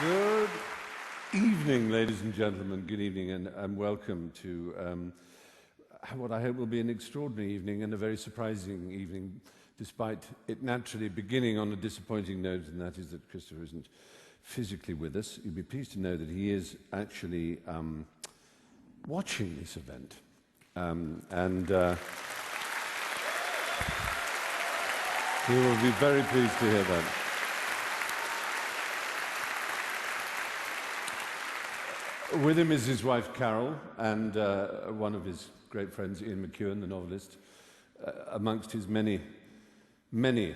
Good evening, ladies and gentlemen. Good evening, and welcome to what I hope will be an extraordinary evening and a very surprising evening, despite it naturally beginning on a disappointing note, and that is that Christopher isn't physically with us. You'll be pleased to know that he is actually watching this event. He will be very pleased to hear that. With him is his wife Carol and one of his great friends, Ian McEwan, the novelist. Amongst his many, many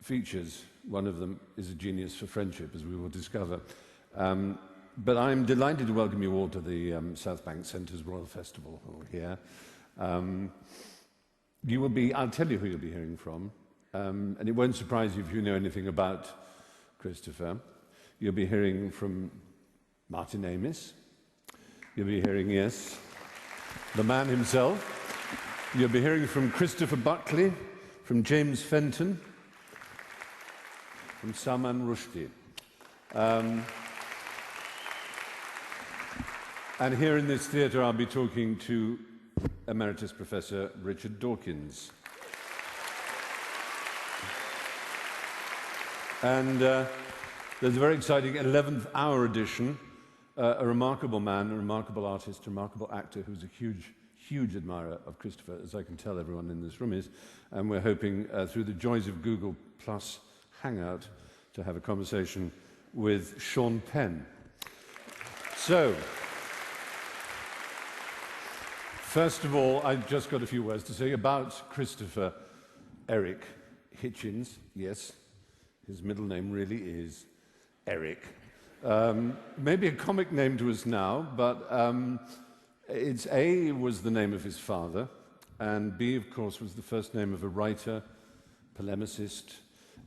features, one of them is a genius for friendship, as we will discover. But I'm delighted to welcome you all to the South Bank Centre's Royal Festival here. You will be, I'll tell you who you'll be hearing from, and it won't surprise you if you know anything about Christopher. You'll be hearing from Martin Amis. You'll be hearing, yes, the man himself. You'll be hearing from Christopher Buckley, from James Fenton, from Salman Rushdie. And here in this theatre, I'll be talking to Emeritus Professor Richard Dawkins. And there's a very exciting 11th hour edition. A remarkable man, a remarkable artist, a remarkable actor who's a huge, huge admirer of Christopher, as I can tell everyone in this room is. And we're hoping, through the joys of Google Plus Hangout, to have a conversation with Sean Penn. So, first of all, I've just got a few words to say about Christopher Eric Hitchens. Yes, his middle name really is Eric. Maybe a comic name to us now, but it's A was the name of his father, and B, of course, was the first name of a writer, polemicist,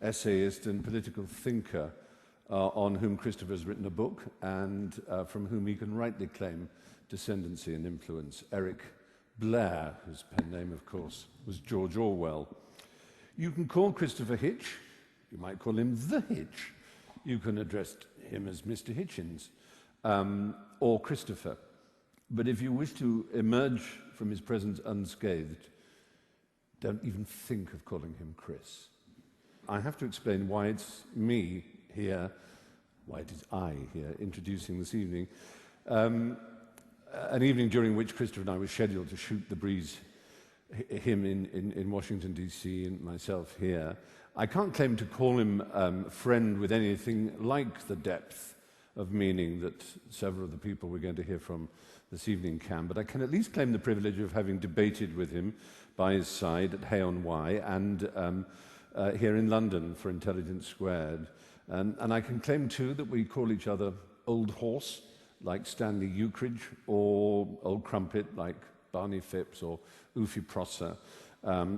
essayist, and political thinker on whom Christopher has written a book, and from whom he can rightly claim descendancy and influence. Eric Blair, whose pen name, of course, was George Orwell. You can call Christopher Hitch. You might call him the Hitch. You can address him as Mr. Hitchens or Christopher. But if you wish to emerge from his presence unscathed, don't even think of calling him Chris. I have to explain why it's me here, why it is I here, introducing this evening. An evening during which Christopher and I were scheduled to shoot The Breeze, him in Washington, D.C., and myself here. I can't claim to call him friend with anything like the depth of meaning that several of the people we're going to hear from this evening can, but I can at least claim the privilege of having debated with him by his side at Hay-on-Wye and here in London for Intelligence Squared. And I can claim, too, that we call each other Old Horse, like Stanley Ukridge, or Old Crumpet, like Barney Phipps or Ufi Prosser,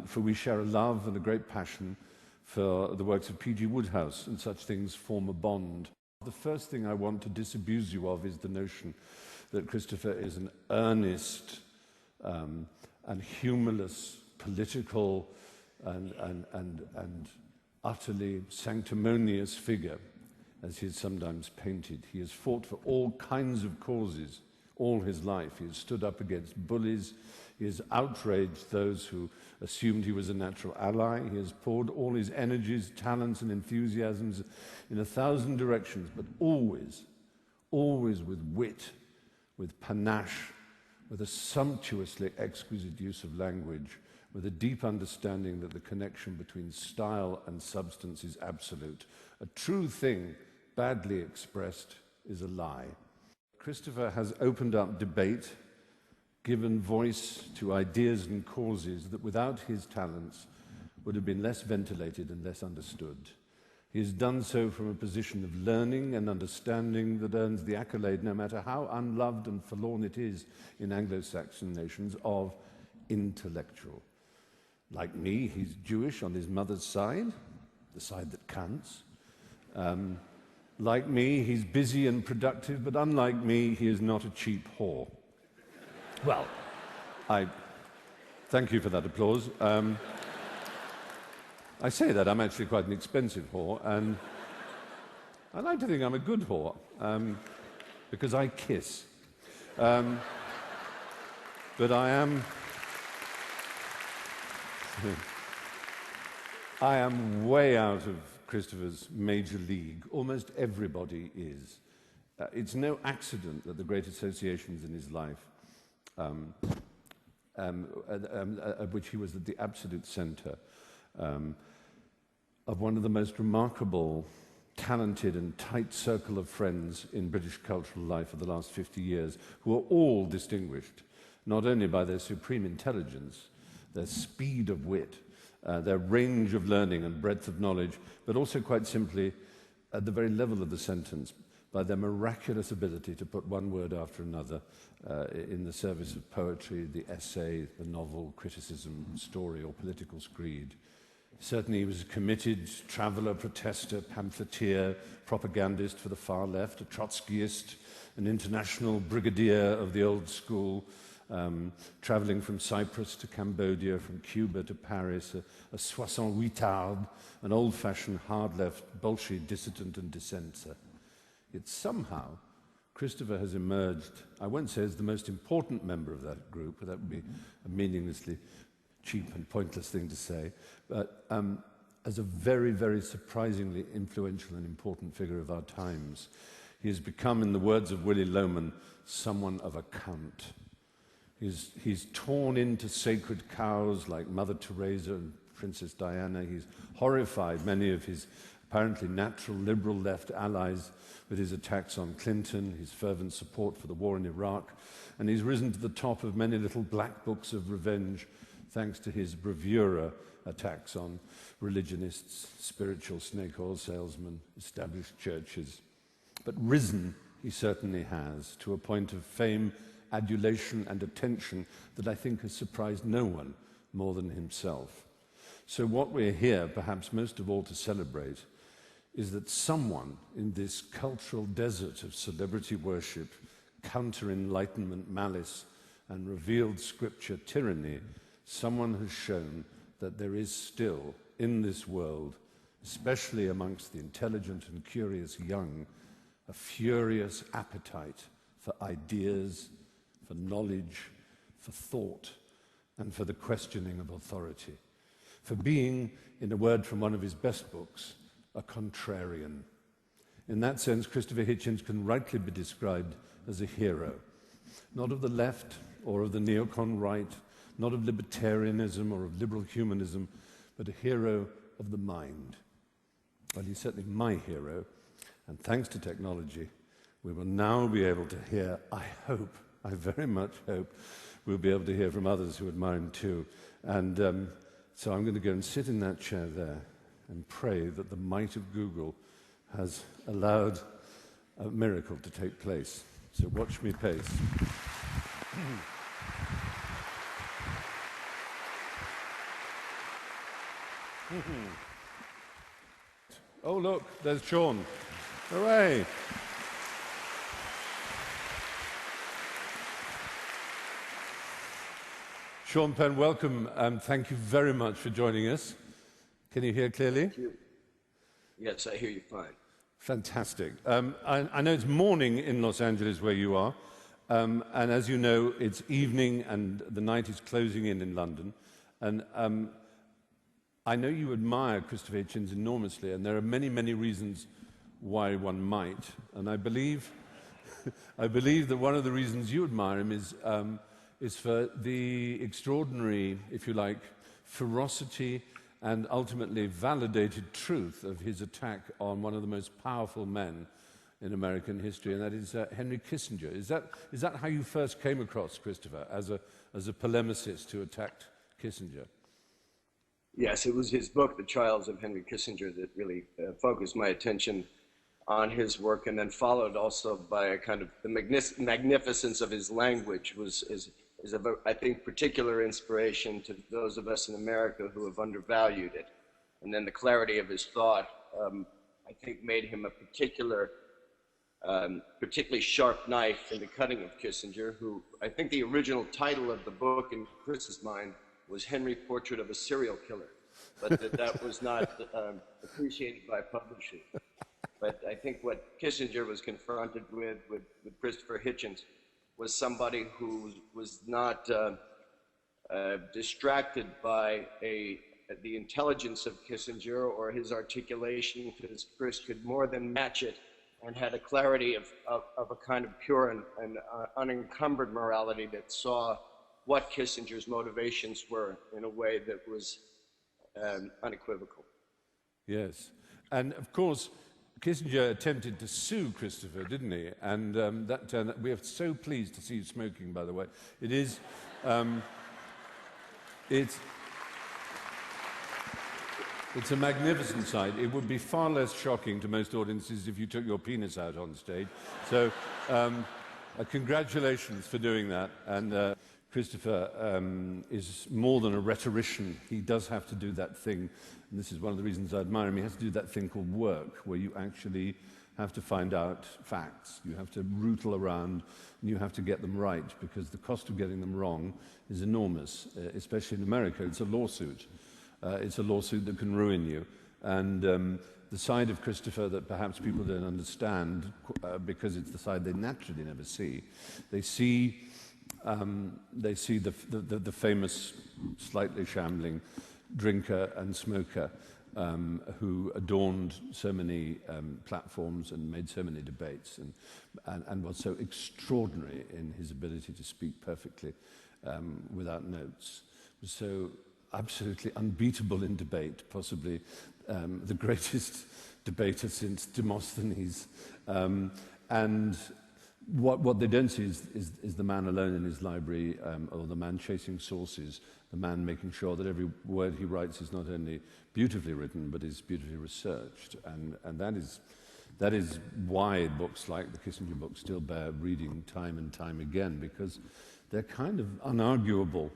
for we share a love and a great passion for the works of P.G. Wodehouse, and such things form a bond. The first thing I want to disabuse you of is the notion that Christopher is an earnest and humorless, political and utterly sanctimonious figure, as he is sometimes painted. He has fought for all kinds of causes all his life. He has stood up against bullies. He has outraged those who assumed he was a natural ally. He has poured all his energies, talents, and enthusiasms in 1,000 directions, but always, always with wit, with panache, with a sumptuously exquisite use of language, with a deep understanding that the connection between style and substance is absolute. A true thing, badly expressed, is a lie. Christopher has opened up debate, given voice to ideas and causes that without his talents would have been less ventilated and less understood. He has done so from a position of learning and understanding that earns the accolade, no matter how unloved and forlorn it is in Anglo-Saxon nations, of intellectual. Like me, he's Jewish on his mother's side, the side that counts. Like me, he's busy and productive, but unlike me, he is not a cheap whore. Well, I thank you for that applause. I say that I'm actually quite an expensive whore, and I like to think I'm a good whore, because I kiss. But I am way out of Christopher's major league. Almost everybody is. It's no accident that the great associations in his life, at which he was at the absolute center, of one of the most remarkable, talented and tight circle of friends in British cultural life for the last 50 years, who are all distinguished, not only by their supreme intelligence, their speed of wit, their range of learning and breadth of knowledge, but also quite simply, at the very level of the sentence, by their miraculous ability to put one word after another in the service of poetry, the essay, the novel, criticism, story, or political screed. Certainly he was a committed traveller, protester, pamphleteer, propagandist for the far left, a Trotskyist, an international brigadier of the old school, travelling from Cyprus to Cambodia, from Cuba to Paris, a soixante-huitard, an old-fashioned hard-left Bolshevik dissident and dissenter. Yet somehow, Christopher has emerged, I won't say as the most important member of that group, that would be a meaninglessly cheap and pointless thing to say, but as a very, very surprisingly influential and important figure of our times. He has become, in the words of Willie Loman, someone of account. He's torn into sacred cows like Mother Teresa and Princess Diana. He's horrified many of his apparently natural liberal left allies with his attacks on Clinton, his fervent support for the war in Iraq, and he's risen to the top of many little black books of revenge thanks to his bravura attacks on religionists, spiritual snake oil salesmen, established churches. But risen he certainly has, to a point of fame, adulation and attention that I think has surprised no one more than himself. So what we're here, perhaps most of all, to celebrate is that someone in this cultural desert of celebrity worship, counter-enlightenment malice, and revealed scripture tyranny, someone has shown that there is still in this world, especially amongst the intelligent and curious young, a furious appetite for ideas, for knowledge, for thought, and for the questioning of authority, for being, in a word from one of his best books, a contrarian. In that sense, Christopher Hitchens can rightly be described as a hero, not of the left or of the neocon right, not of libertarianism or of liberal humanism, but a hero of the mind. Well, he's certainly my hero, and thanks to technology, we will now be able to hear, I very much hope, we'll be able to hear from others who admire him too. And so I'm going to go and sit in that chair there and pray that the might of Google has allowed a miracle to take place. So watch me pace. Oh, look, there's Sean. Hooray! Sean Penn, welcome, and thank you very much for joining us. Can you hear clearly? Thank you. Yes, I hear you fine. Fantastic. I know it's morning in Los Angeles where you are, and as you know, it's evening and the night is closing in London. And I know you admire Christopher Hitchens enormously, and there are many, many reasons why one might. And I believe, that one of the reasons you admire him is for the extraordinary, if you like, ferocity and ultimately validated truth of his attack on one of the most powerful men in American history, and that is Henry Kissinger. Is that how you first came across Christopher, as a polemicist who attacked Kissinger? Yes, it was his book, The Trials of Henry Kissinger, that really focused my attention on his work, and then followed also by a kind of the magnificence of his language is of, I think, particular inspiration to those of us in America who have undervalued it. And then the clarity of his thought, I think, made him a particularly sharp knife in the cutting of Kissinger, who I think the original title of the book in Chris's mind was Henry, Portrait of a Serial Killer, but that was not appreciated by publishers. But I think what Kissinger was confronted with Christopher Hitchens was somebody who was not distracted by the intelligence of Kissinger or his articulation, because Chris could more than match it and had a clarity of a kind of pure and unencumbered morality that saw what Kissinger's motivations were in a way that was unequivocal. Yes. And of course, Kissinger attempted to sue Christopher, didn't he? And that turned out, we are so pleased to see you smoking, by the way. It is, it's a magnificent sight. It would be far less shocking to most audiences if you took your penis out on stage. So, congratulations for doing that. And Christopher is more than a rhetorician. He does have to do that thing, and this is one of the reasons I admire him. He has to do that thing called work, where you actually have to find out facts. You have to rootle around, and you have to get them right, because the cost of getting them wrong is enormous, especially in America. It's a lawsuit. It's a lawsuit that can ruin you. And the side of Christopher that perhaps people don't understand, because it's the side they naturally never see, they see the famous, slightly shambling drinker and smoker who adorned so many platforms and made so many debates and was so extraordinary in his ability to speak perfectly without notes. Was so absolutely unbeatable in debate, possibly the greatest debater since Demosthenes. And what they don't see is the man alone in his library, or the man chasing sources, the man making sure that every word he writes is not only beautifully written, but is beautifully researched. And that is why books like the Kissinger book still bear reading time and time again, because they're kind of unarguable.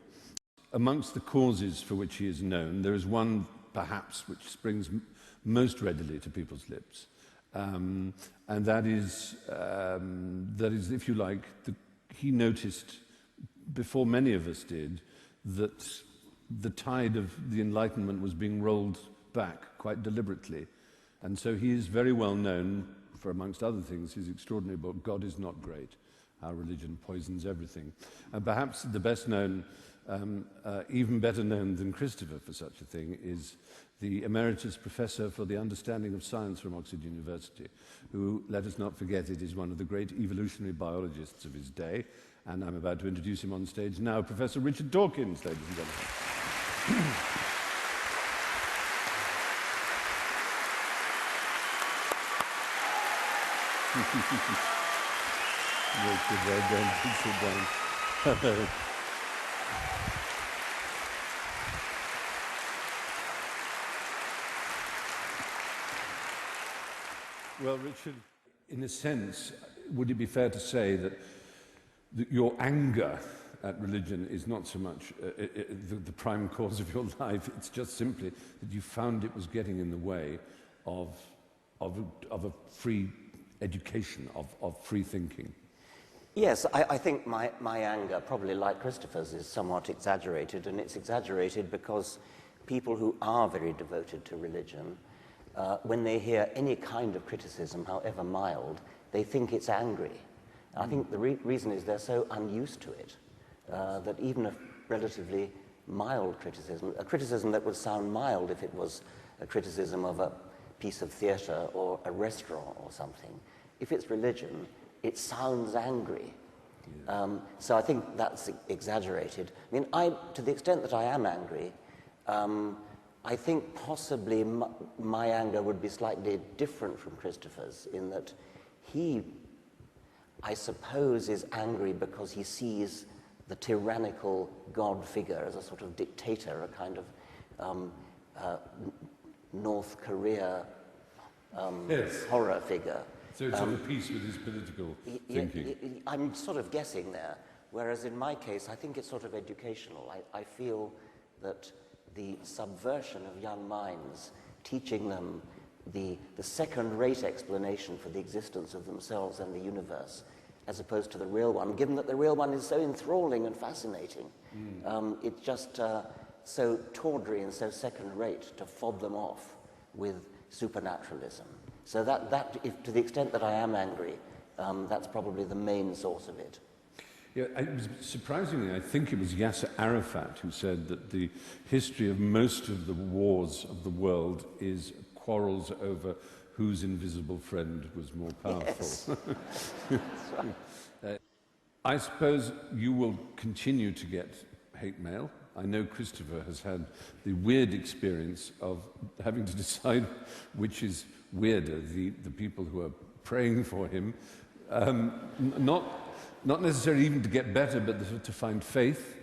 Amongst the causes for which he is known, there is one, perhaps, which springs most readily to people's lips. And that is, if you like, he noticed, before many of us did, that the tide of the Enlightenment was being rolled back quite deliberately. And so he is very well known for, amongst other things, his extraordinary book, God is Not Great, How Religion Poisons Everything. And perhaps the best known, even better known than Christopher for such a thing, is the Emeritus Professor for the Understanding of Science from Oxford University, who, let us not forget, it is one of the great evolutionary biologists of his day. And I'm about to introduce him on stage now, Professor Richard Dawkins, ladies and gentlemen. Richard, well done. Sit down. Well, Richard, in a sense, would it be fair to say that your anger at religion is not so much the prime cause of your life, it's just simply that you found it was getting in the way of a free education, of free thinking? Yes, I think my anger, probably like Christopher's, is somewhat exaggerated, and it's exaggerated because people who are very devoted to religion, when they hear any kind of criticism, however mild, they think it's angry. I think the reason is they're so unused to it, that even a relatively mild criticism, a criticism that would sound mild if it was a criticism of a piece of theatre or a restaurant or something, if it's religion, it sounds angry. Yeah. So I think that's exaggerated. I mean, to the extent that I am angry, I think possibly my anger would be slightly different from Christopher's, in that he, I suppose, is angry because he sees the tyrannical God figure as a sort of dictator, a kind of North Korea yes. horror figure. So it's of a piece with his political thinking. I'm sort of guessing there, whereas in my case, I think it's sort of educational. I feel that the subversion of young minds, teaching them the second-rate explanation for the existence of themselves and the universe, as opposed to the real one, given that the real one is so enthralling and fascinating. It's just so tawdry and so second-rate to fob them off with supernaturalism. So if, to the extent that I am angry, that's probably the main source of it. Yeah, it was surprisingly, I think it was Yasser Arafat who said that the history of most of the wars of the world is quarrels over whose invisible friend was more powerful. Yes. That's right. I suppose you will continue to get hate mail. I know Christopher has had the weird experience of having to decide which is weirder, the people who are praying for him, not necessarily even to get better, but to find faith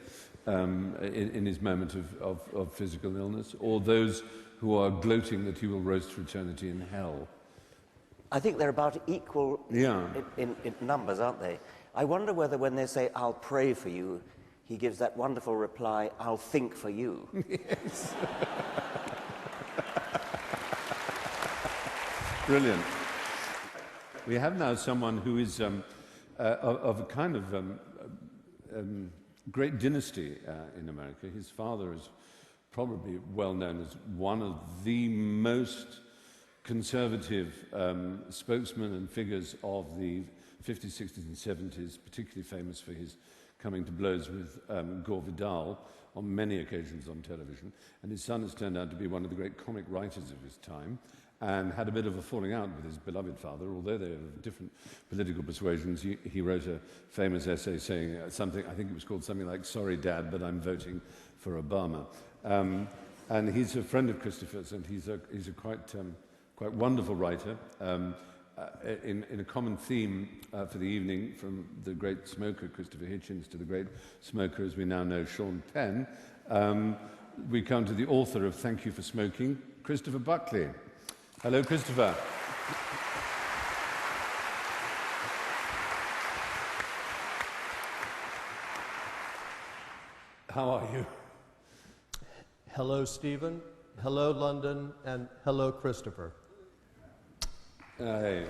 in his moment of physical illness, or those who are gloating that he will roast for eternity in hell. I think they're about equal in numbers, aren't they? I wonder whether when they say, "I'll pray for you," he gives that wonderful reply, "I'll think for you." Yes. Brilliant. We have now someone who is of a kind of great dynasty in America. His father is probably well known as one of the most conservative spokesmen and figures of the 50s, 60s and 70s, particularly famous for his coming to blows with Gore Vidal on many occasions on television. And his son has turned out to be one of the great comic writers of his time and had a bit of a falling out with his beloved father. Although they were of different political persuasions, he wrote a famous essay saying something, I think it was called something like, "Sorry, Dad, but I'm voting for Obama." And he's a friend of Christopher's, and he's a quite wonderful writer. In a common theme for the evening, from the great smoker Christopher Hitchens to the great smoker, as we now know, Sean Penn, we come to the author of Thank You for Smoking, Christopher Buckley. Hello, Christopher. How are you? Hello, Stephen. Hello, London. And hello, Christopher. Hey.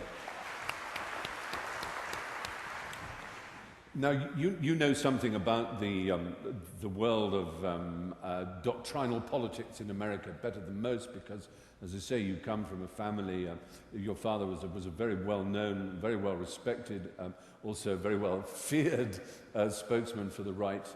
Now, you know something about the world of doctrinal politics in America better than most because, as I say, you come from a family, your father was a very well-known, very well-respected, also very well-feared spokesman for the right,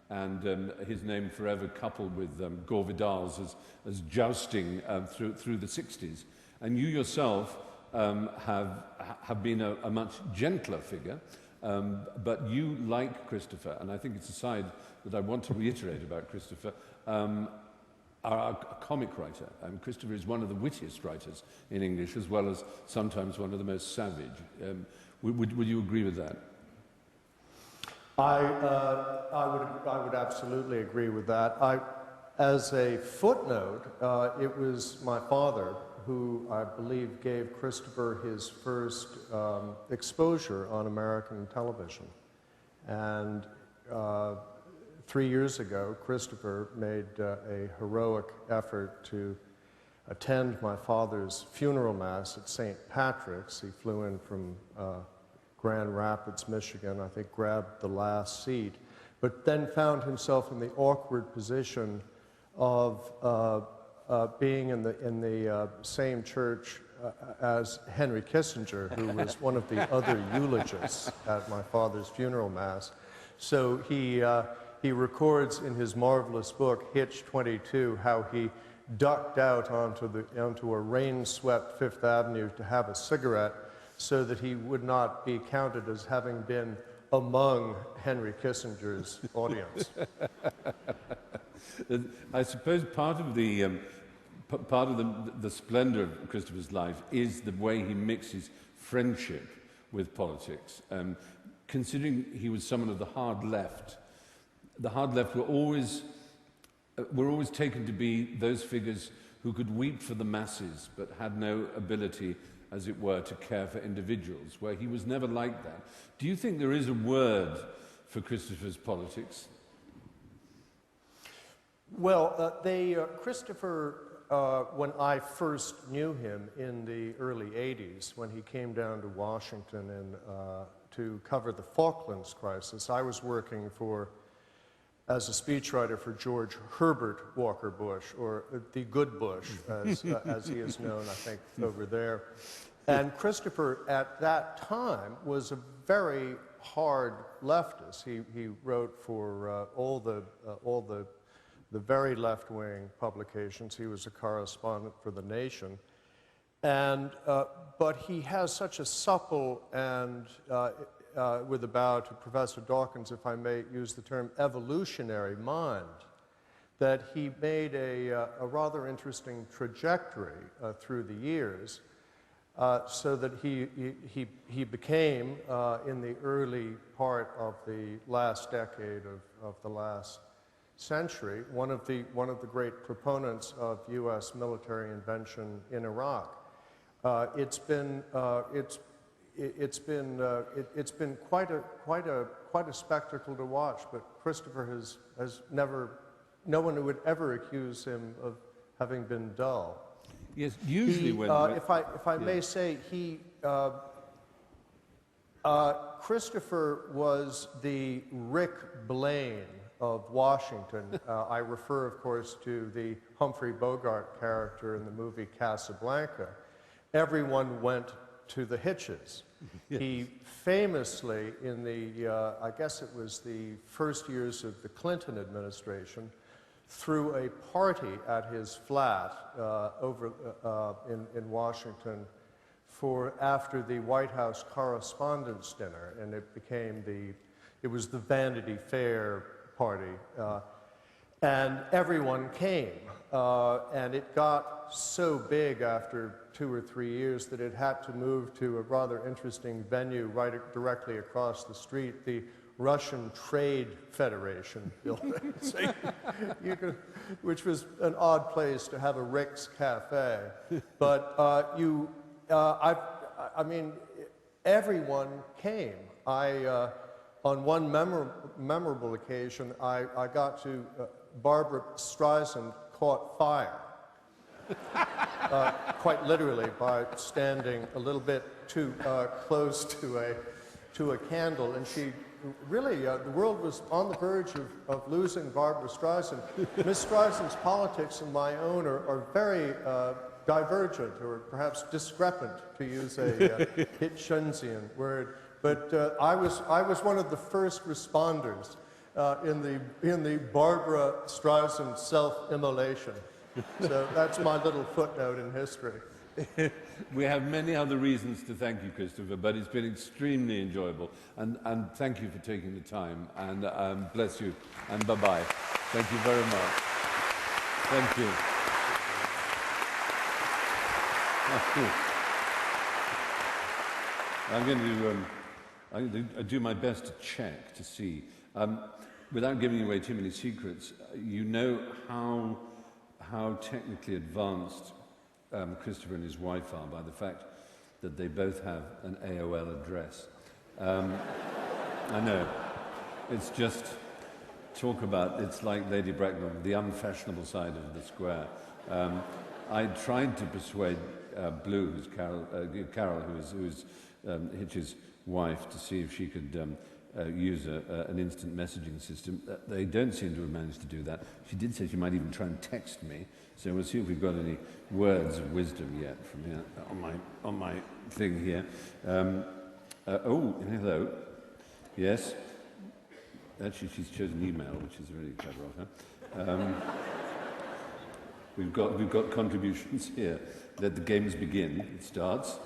and his name forever coupled with Gore Vidal's as jousting through the 60s. And you yourself have been a much gentler figure, but you, like Christopher, and I think it's a side that I want to reiterate about Christopher, are a comic writer. Christopher is one of the wittiest writers in English, as well as sometimes one of the most savage. Would you agree with that? I would absolutely agree with that. As a footnote, it was my father who I believe gave Christopher his first exposure on American television. And 3 years ago, Christopher made a heroic effort to attend my father's funeral mass at St. Patrick's. He flew in from Grand Rapids, Michigan, I think grabbed the last seat, but then found himself in the awkward position of being in the same church as Henry Kissinger, who was one of the other eulogists at my father's funeral mass. So he records in his marvelous book, Hitch 22, how he ducked out onto a rain-swept Fifth Avenue to have a cigarette so that he would not be counted as having been among Henry Kissinger's audience. I suppose part of the splendor of Christopher's life is the way he mixes friendship with politics. Considering he was someone of the hard left were always taken to be those figures who could weep for the masses but had no ability, as it were, to care for individuals, where he was never like that. Do you think there is a word for Christopher's politics? Well, Christopher, when I first knew him in the early 80s, when he came down to Washington to cover the Falklands crisis, I was working for as a speechwriter for George Herbert Walker Bush, or the Good Bush, as he is known, I think, over there. And Christopher, at that time, was a very hard leftist. He wrote for all the very left-wing publications. He was a correspondent for The Nation. And, but he has such a supple and, with a bow to Professor Dawkins, if I may use the term, evolutionary mind, that he made a rather interesting trajectory through the years, so that he became, in the early part of the last decade of the last century, one of the great proponents of U.S. military intervention in Iraq. It's been quite a spectacle to watch, but Christopher has never, no one would ever accuse him of having been dull. Yes, usually if I may say, Christopher was the Rick Blaine of Washington. I refer, of course, to the Humphrey Bogart character in the movie Casablanca. Everyone went to the Hitches. Yes. He famously, in the, I guess it was the first years of the Clinton administration, threw a party at his flat in Washington after the White House Correspondents' Dinner, and it was the Vanity Fair party, and everyone came, and it got so big after 2 or 3 years that it had to move to a rather interesting venue directly across the street, the Russian Trade Federation building, which was an odd place to have a Rick's Cafe. But I mean, everyone came. On one memorable occasion, I got to, Barbra Streisand caught fire. Quite literally, by standing a little bit too close to a candle, and she really, the world was on the verge of losing Barbra Streisand. Miss Streisand's politics and my own are very divergent, or perhaps discrepant, to use a Hitchensian word. But I was one of the first responders in the Barbra Streisand self-immolation. So that's my little footnote in history. We have many other reasons to thank you, Christopher, but it's been extremely enjoyable. And thank you for taking the time. And bless you. And bye-bye. Thank you very much. Thank you. I'm going to do my best to check to see. Without giving away too many secrets, you know how technically advanced Christopher and his wife are by the fact that they both have an AOL address. I know. It's just talk about, it's like Lady Bracknell, the unfashionable side of the square. I tried to persuade Blue, who's Carol, who is Hitch's wife, to see if she could use an instant messaging system. They don't seem to have managed to do that. She did say she might even try and text me, so we'll see if we've got any words of wisdom yet from here on my thing here. Oh, hello. Yes. Actually, she's chosen email, which is really clever of her. We've got contributions here. Let the games begin. It starts.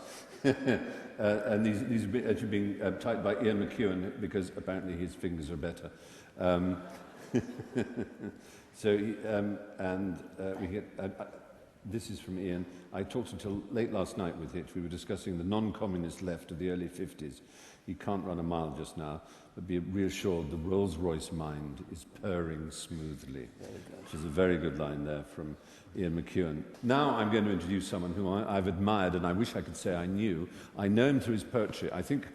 And these are actually being typed by Ian McEwan because apparently his fingers are better. So, we get. This is from Ian. I talked until late last night with Hitch. We were discussing the non-communist left of the early 50s. He can't run a mile just now, but be reassured the Rolls-Royce mind is purring smoothly, which is a very good line there from Ian McEwan. Now I'm going to introduce someone whom I've admired, and I wish I could say I knew. I know him through his poetry. I think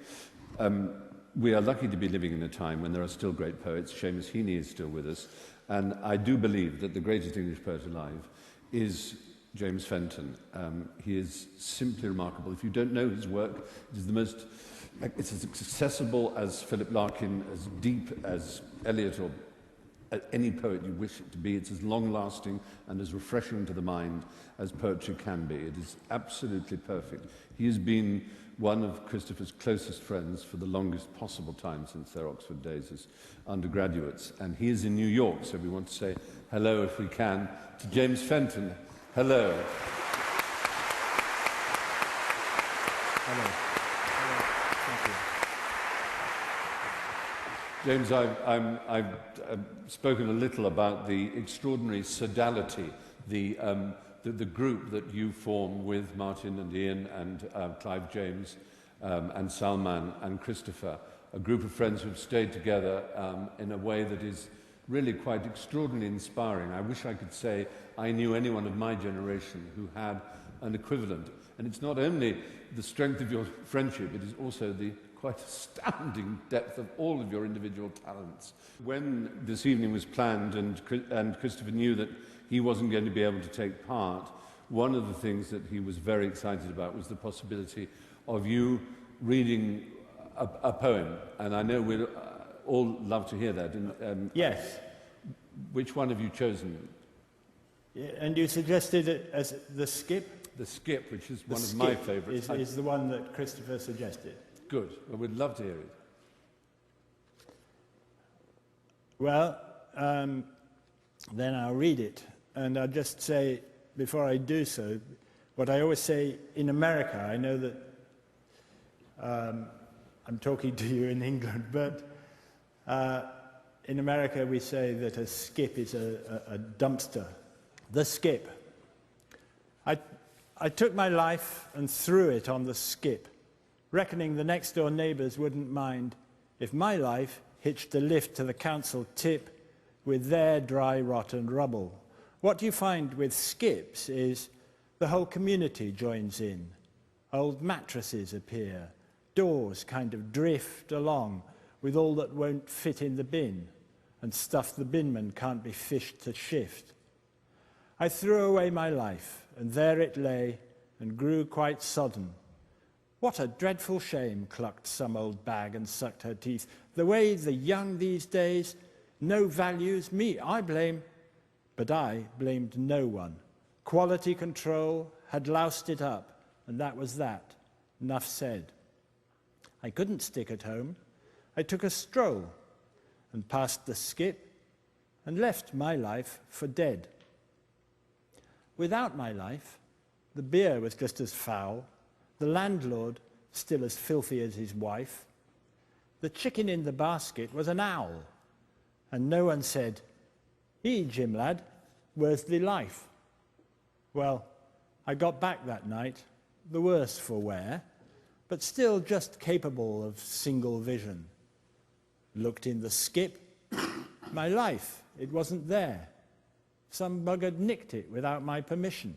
we are lucky to be living in a time when there are still great poets. Seamus Heaney is still with us, and I do believe that the greatest English poet alive is James Fenton. He is simply remarkable. If you don't know his work, it is the most... It's as accessible as Philip Larkin, as deep as Eliot or any poet you wish it to be. It's as long-lasting and as refreshing to the mind as poetry can be. It is absolutely perfect. He has been one of Christopher's closest friends for the longest possible time since their Oxford days as undergraduates. And he is in New York, so we want to say hello, if we can, to James Fenton. Hello. Hello. Hello. Thank you. James, I've spoken a little about the extraordinary sodality, the group that you form with Martin and Ian and Clive James and Salman and Christopher, a group of friends who have stayed together in a way that is really quite extraordinarily inspiring. I wish I could say I knew anyone of my generation who had an equivalent. And it's not only the strength of your friendship, it is also the quite astounding depth of all of your individual talents. When this evening was planned and Christopher knew that he wasn't going to be able to take part, one of the things that he was very excited about was the possibility of you reading a poem. And I know we'd all love to hear that. Yes. Which one have you chosen? Yeah, and you suggested it as the skip? The skip, which is The one of skip my favourites. is the one that Christopher suggested. Good. Well, we'd love to hear it. Well, then I'll read it. And I'll just say, before I do so, what I always say in America, I know that I'm talking to you in England, but in America we say that a skip is a dumpster. The skip. I took my life and threw it on the skip, reckoning the next-door neighbours wouldn't mind if my life hitched a lift to the council tip with their dry, rotten rubble. What you find with skips is the whole community joins in. Old mattresses appear. Doors kind of drift along with all that won't fit in the bin and stuff the binman can't be fished to shift. I threw away my life, and there it lay and grew quite sodden. What a dreadful shame, clucked some old bag and sucked her teeth. The way the young these days, no values, me I blame. But I blamed no one. Quality control had loused it up, and that was that. Enough said. I couldn't stick at home. I took a stroll and passed the skip and left my life for dead. Without my life, the beer was just as foul, the landlord still as filthy as his wife. The chicken in the basket was an owl, and no one said, Jim lad, where's the life? Well, I got back that night, the worse for wear, but still just capable of single vision. Looked in the skip, my life, it wasn't there. Some bug had nicked it without my permission.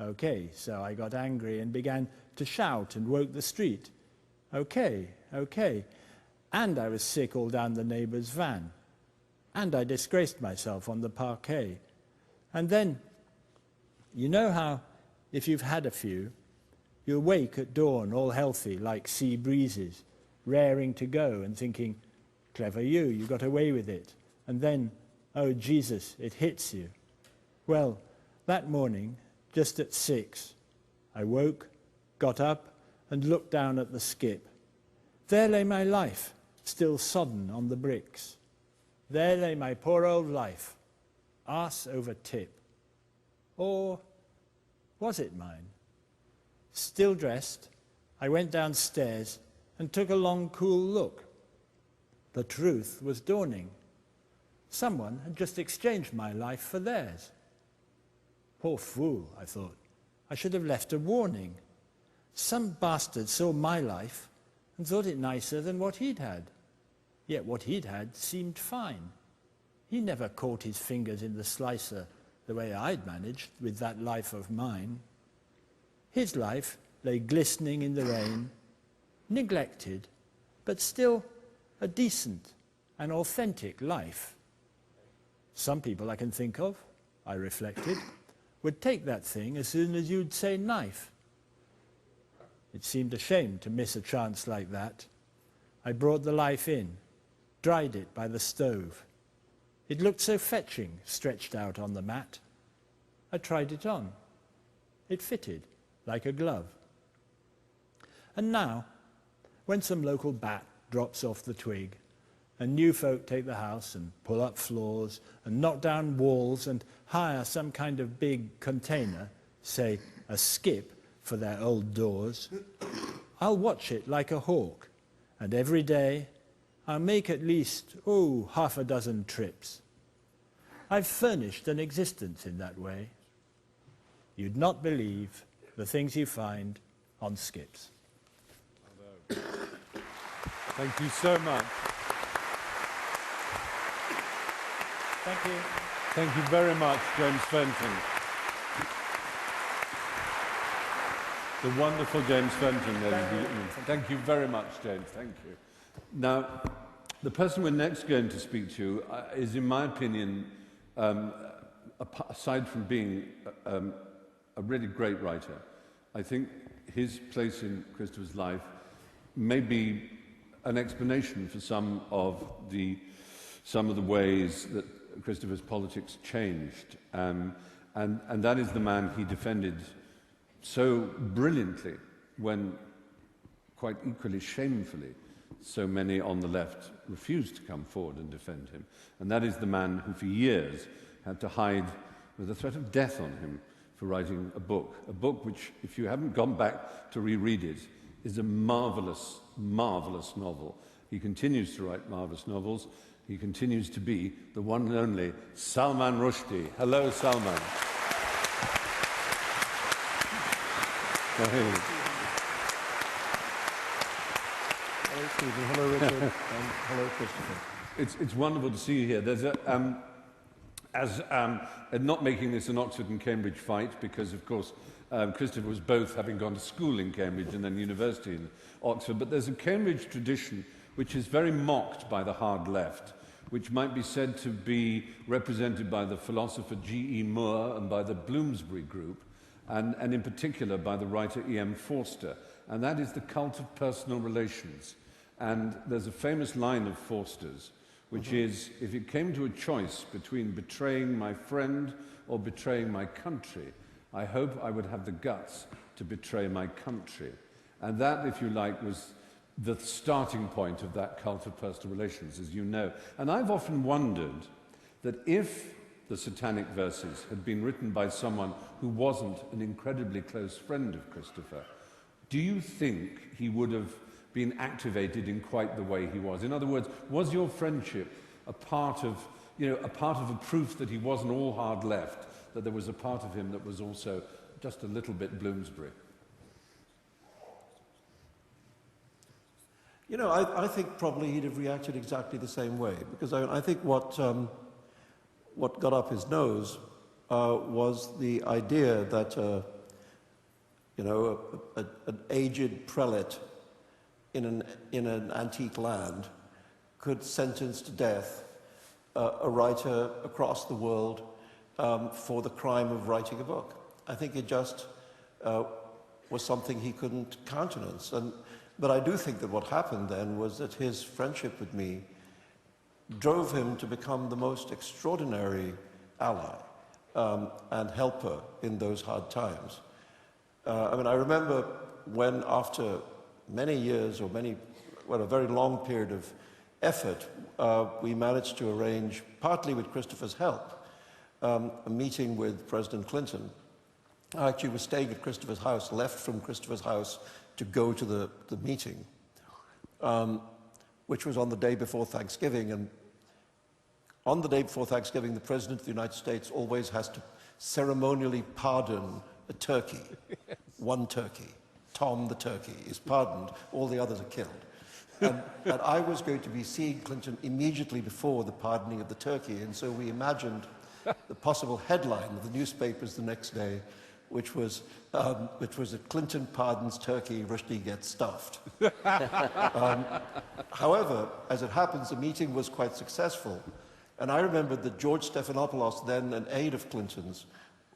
Okay, so I got angry and began to shout and woke the street. Okay. And I was sick all down the neighbour's van. And I disgraced myself on the parquet. And then, you know how, if you've had a few, you wake at dawn all healthy like sea breezes, raring to go and thinking, clever you got away with it. And then, oh Jesus, it hits you. Well, that morning, just at 6, I woke, got up, and looked down at the skip. There lay my life, still sodden on the bricks. There lay my poor old life, arse over tip. Or was it mine? Still dressed, I went downstairs and took a long, cool look. The truth was dawning. Someone had just exchanged my life for theirs. Poor fool, I thought. I should have left a warning. Some bastard saw my life and thought it nicer than what he'd had. Yet what he'd had seemed fine. He never caught his fingers in the slicer the way I'd managed with that life of mine. His life lay glistening in the rain, neglected, but still a decent and authentic life. Some people I can think of, I reflected, would take that thing as soon as you'd say knife. It seemed a shame to miss a chance like that. I brought the life in, dried it by the stove. It looked so fetching, stretched out on the mat. I tried it on. It fitted, like a glove. And now, when some local bat drops off the twig, and new folk take the house and pull up floors and knock down walls and hire some kind of big container, say a skip, for their old doors, I'll watch it like a hawk, and every day I'll make at least, half a dozen trips. I've furnished an existence in that way. You'd not believe the things you find on skips. Thank you so much. Thank you. Thank you very much, James Fenton. The wonderful James Fenton, ladies and gentlemen. Thank you very much, James. Thank you. Now, the person we're next going to speak to is, in my opinion, aside from being a really great writer, I think his place in Christopher's life may be an explanation for some of the ways that Christopher's politics changed, and that is the man he defended so brilliantly when, quite equally shamefully, so many on the left refused to come forward and defend him. And that is the man who for years had to hide with the threat of death on him for writing a book which, if you haven't gone back to reread it, is a marvellous, marvellous novel. He continues to write marvellous novels. He continues to be the one and only Salman Rushdie. Hello, Salman. Hello, Stephen. Hello, Richard. And hello, Christopher. It's wonderful to see you here. There's not making this an Oxford and Cambridge fight, because, of course, Christopher was both, having gone to school in Cambridge and then university in Oxford. But there's a Cambridge tradition which is very mocked by the hard left, which might be said to be represented by the philosopher G.E. Moore and by the Bloomsbury Group, and in particular by the writer E.M. Forster, and that is the cult of personal relations. And there's a famous line of Forster's, which is, if it came to a choice between betraying my friend or betraying my country, I hope I would have the guts to betray my country. And that, if you like, was the starting point of that cult of personal relations, as you know. And I've often wondered that if the Satanic Verses had been written by someone who wasn't an incredibly close friend of Christopher, do you think he would have been activated in quite the way he was? In other words, was your friendship a part of a proof that he wasn't all hard left, that there was a part of him that was also just a little bit Bloomsbury? You know, I think probably he'd have reacted exactly the same way, because I think what got up his nose was the idea that an aged prelate in an antique land could sentence to death a writer across the world for the crime of writing a book. I think it just was something he couldn't countenance. But I do think that what happened then was that his friendship with me drove him to become the most extraordinary ally and helper in those hard times. I remember when, after many years or a very long period of effort, we managed to arrange, partly with Christopher's help, a meeting with President Clinton. I actually was staying at Christopher's house, left from Christopher's house to go to the meeting, which was on the day before Thanksgiving. And on the day before Thanksgiving, the President of the United States always has to ceremonially pardon a turkey, one turkey. Tom the turkey is pardoned, all the others are killed. And I was going to be seeing Clinton immediately before the pardoning of the turkey, and so we imagined the possible headline of the newspapers the next day, which was that Clinton pardons turkey, Rushdie gets stuffed. However, as it happens, the meeting was quite successful, and I remembered that George Stephanopoulos, then an aide of Clinton's,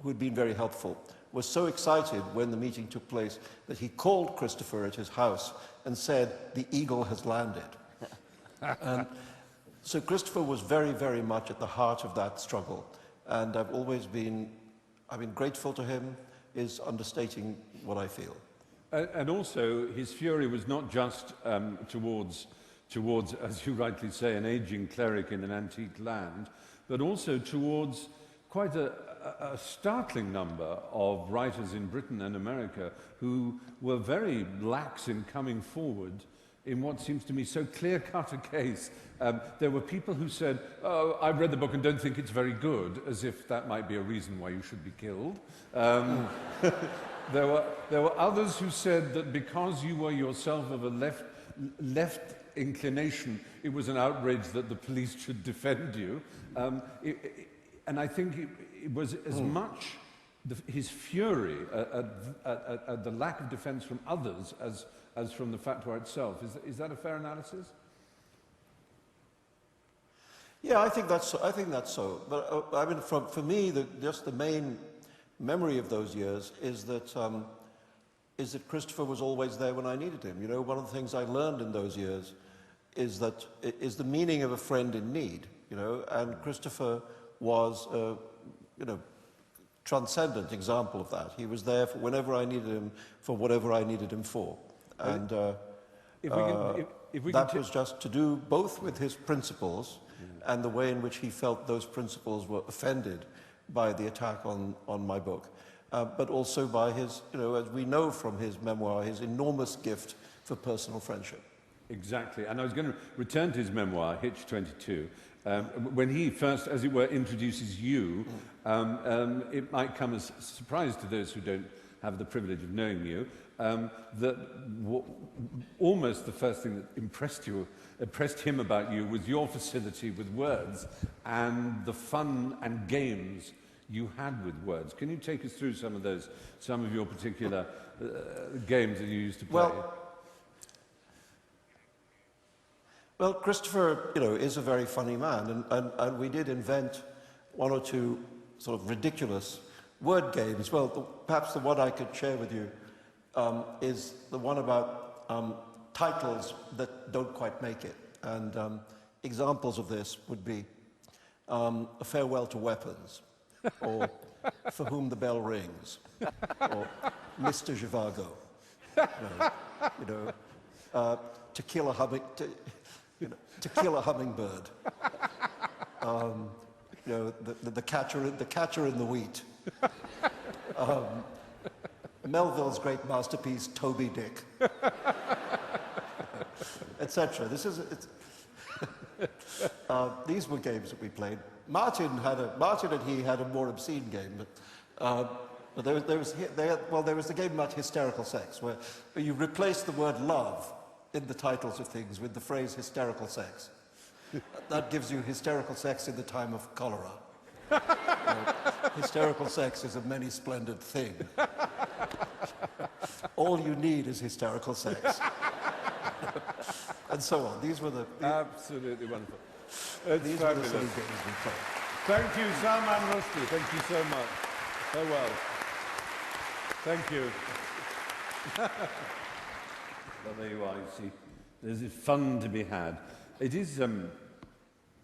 who had been very helpful, was so excited when the meeting took place that he called Christopher at his house and said, "The eagle has landed." And So Christopher was very, very much at the heart of that struggle. And I've been grateful to him is understating what I feel. And also, his fury was not just towards, as you rightly say, an aging cleric in an antique land, but also towards quite a startling number of writers in Britain and America who were very lax in coming forward in what seems to me so clear-cut a case. There were people who said, "Oh, I've read the book and don't think it's very good," as if that might be a reason why you should be killed. There were others who said that because you were yourself of a left inclination, it was an outrage that the police should defend you. And I think it was as much his fury at the lack of defense from others as from the fatwa itself. Is that a fair analysis? Yeah, I think that's so. But I mean, for me, just the main memory of those years is that Christopher was always there when I needed him. You know, one of the things I learned in those years is the meaning of a friend in need. You know, and Christopher was a transcendent example of that. He was there for whenever I needed him, for whatever I needed him for, and that was just to do both with his principles and the way in which he felt those principles were offended by the attack on my book, but also by his, as we know from his memoir, his enormous gift for personal friendship. Exactly, and I was going to return to his memoir, Hitch 22. When he first, as it were, introduces you, it might come as a surprise to those who don't have the privilege of knowing you, that almost the first thing that impressed him about you was your facility with words and the fun and games you had with words. Can you take us through some of your particular games that you used to play? Well, Christopher, is a very funny man, and we did invent one or two sort of ridiculous word games. Well, perhaps the one I could share with you is the one about titles that don't quite make it. And examples of this would be A Farewell to Weapons, or For Whom the Bell Rings, or Mr. Zhivago, To Kill a Hummingbird, the catcher in the wheat, Melville's great masterpiece, Toby Dick, etc. These were games that we played. Martin and he had a more obscene game, but there was the game about hysterical sex, where you replace the word love in the titles of things with the phrase hysterical sex. That gives you hysterical sex in the time of cholera. Hysterical sex is a many splendid thing. All you need is hysterical sex. And so on. These were the... Absolutely wonderful. These were the same games we played. Thank you, Salman Rushdie. Thank you so much. So well. Thank you. Well, there you are, you see. There's fun to be had. It is an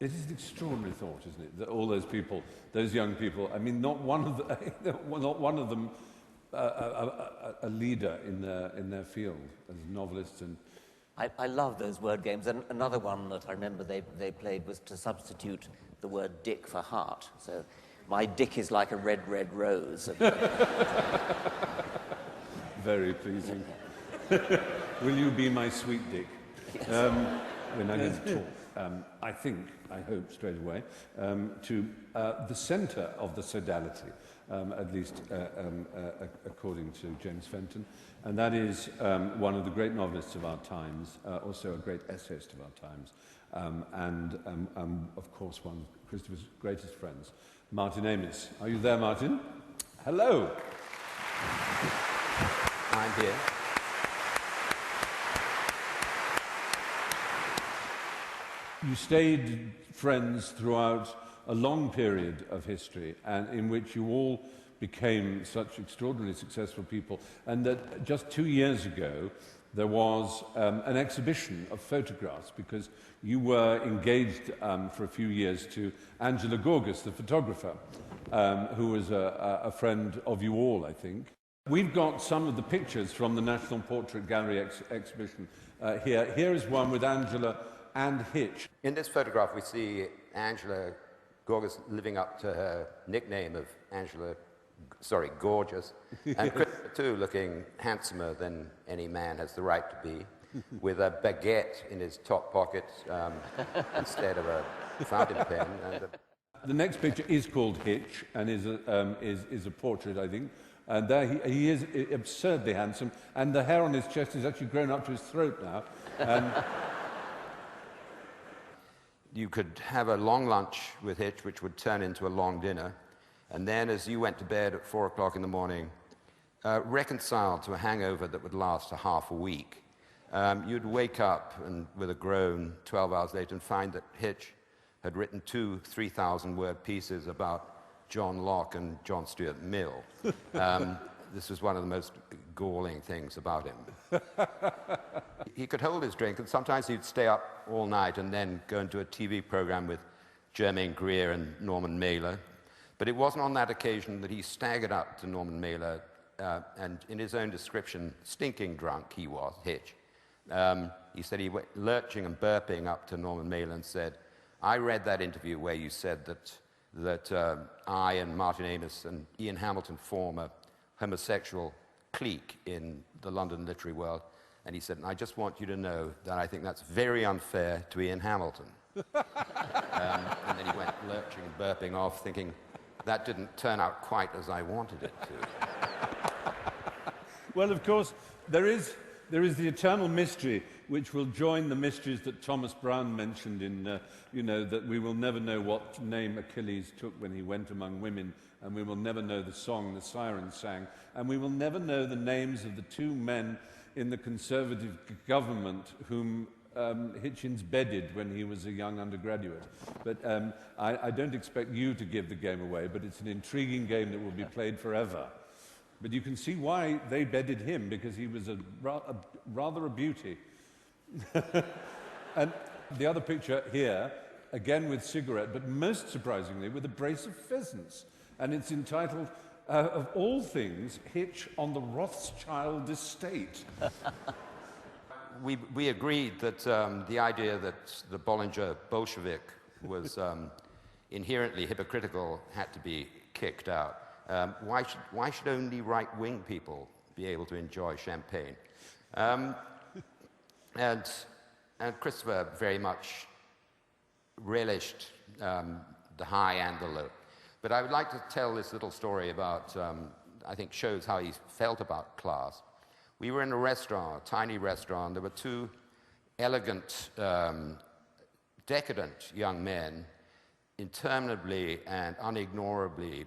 extraordinary thought, isn't it? That all those people, those young people, I mean, not one of them a leader in their field as novelists. And I love those word games. And another one that I remember they played was to substitute the word dick for heart. So my dick is like a red, red rose. Very pleasing. Will you be my sweet dick? Yes. We're now going to talk, I hope straight away, to the centre of the sodality, at least according to James Fenton. And that is one of the great novelists of our times, also a great essayist of our times, and of course one of Christopher's greatest friends, Martin Amis. Are you there, Martin? Hello. I'm here. You stayed friends throughout a long period of history, and in which you all became such extraordinarily successful people, and that just 2 years ago, there was an exhibition of photographs, because you were engaged for a few years to Angela Gorgas, the photographer, who was a friend of you all, I think. We've got some of the pictures from the National Portrait Gallery exhibition here. Here is one with Angela and Hitch. In this photograph, we see Angela Gorgas living up to her nickname of Gorgeous, and Christopher too, looking handsomer than any man has the right to be, with a baguette in his top pocket instead of a fountain pen. The next picture is called Hitch, and is a portrait, I think. And there he is absurdly handsome, and the hair on his chest is actually grown up to his throat now. And you could have a long lunch with Hitch, which would turn into a long dinner, and then as you went to bed at 4 o'clock in the morning, reconciled to a hangover that would last a half a week, you'd wake up and with a groan 12 hours later and find that Hitch had written 2 3,000-word pieces about John Locke and John Stuart Mill. This was one of the most galling things about him. He could hold his drink, and sometimes he'd stay up all night and then go into a TV program with Germaine Greer and Norman Mailer. But it wasn't on that occasion that he staggered up to Norman Mailer, and in his own description, stinking drunk he was, Hitch. He said he went lurching and burping up to Norman Mailer and said, "I read that interview where you said that I and Martin Amis and Ian Hamilton form a homosexual clique in the London literary world." And he said, "I just want you to know that I think that's very unfair to Ian Hamilton." And then he went lurching and burping off, thinking, that didn't turn out quite as I wanted it to. Well, of course, there is the eternal mystery, which will join the mysteries that Thomas Browne mentioned in, that we will never know what name Achilles took when he went among women, and we will never know the song the siren sang, and we will never know the names of the 2 men in the Conservative government whom Hitchens bedded when he was a young undergraduate. But I don't expect you to give the game away, but it's an intriguing game that will be played forever. But you can see why they bedded him, because he was rather a beauty. And the other picture here, again with cigarette, but most surprisingly with a brace of pheasants. And it's entitled, of all things, Hitch on the Rothschild estate. We agreed that the idea that the Bollinger Bolshevik was inherently hypocritical had to be kicked out. Why should only right-wing people be able to enjoy champagne? And Christopher very much relished the high and the low. But I would like to tell this little story about, I think shows how he felt about class. We were in a restaurant, a tiny restaurant. There were 2 elegant, decadent young men interminably and unignorably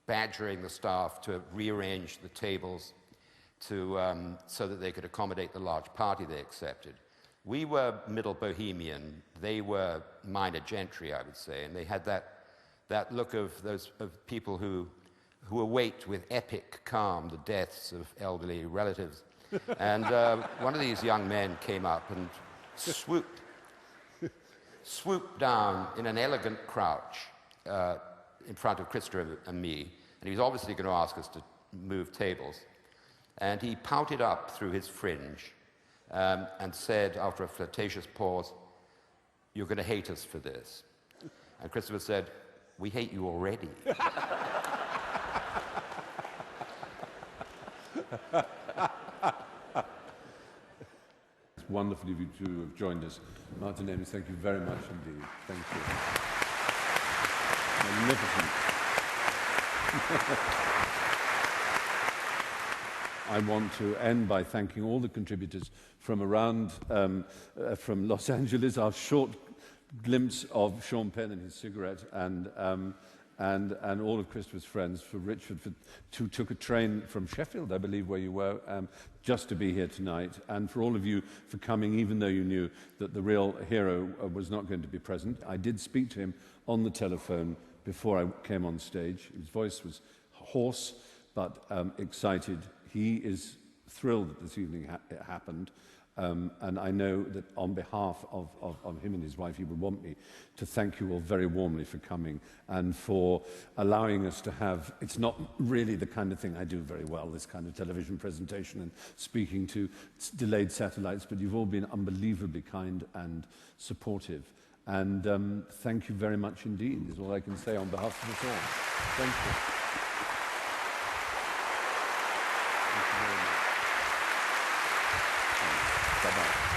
badgering the staff to rearrange the tables so that they could accommodate the large party they accepted. We were middle bohemian. They were minor gentry, I would say, and they had that look of people who await with epic calm the deaths of elderly relatives. And one of these young men came up and swooped down in an elegant crouch in front of Christopher and me, and he was obviously going to ask us to move tables. And he pouted up through his fringe and said, after a flirtatious pause, "You're going to hate us for this." And Christopher said, "We hate you already." It's wonderful of you to have joined us. Martin Amis, thank you very much indeed. Thank you. Magnificent. I want to end by thanking all the contributors from around, from Los Angeles, our short glimpse of Sean Penn and his cigarette, and all of Christopher's friends, for Richard, who took a train from Sheffield, I believe, where you were, just to be here tonight, and for all of you for coming, even though you knew that the real hero was not going to be present. I did speak to him on the telephone before I came on stage. His voice was hoarse, but excited. He is thrilled that this evening it happened. And I know that on behalf of him and his wife, he would want me to thank you all very warmly for coming and for allowing us to have, it's not really the kind of thing I do very well, this kind of television presentation and speaking to delayed satellites, but you've all been unbelievably kind and supportive. And thank you very much indeed, is all I can say on behalf of us all. Thank you. Thank you very much. Bye-bye.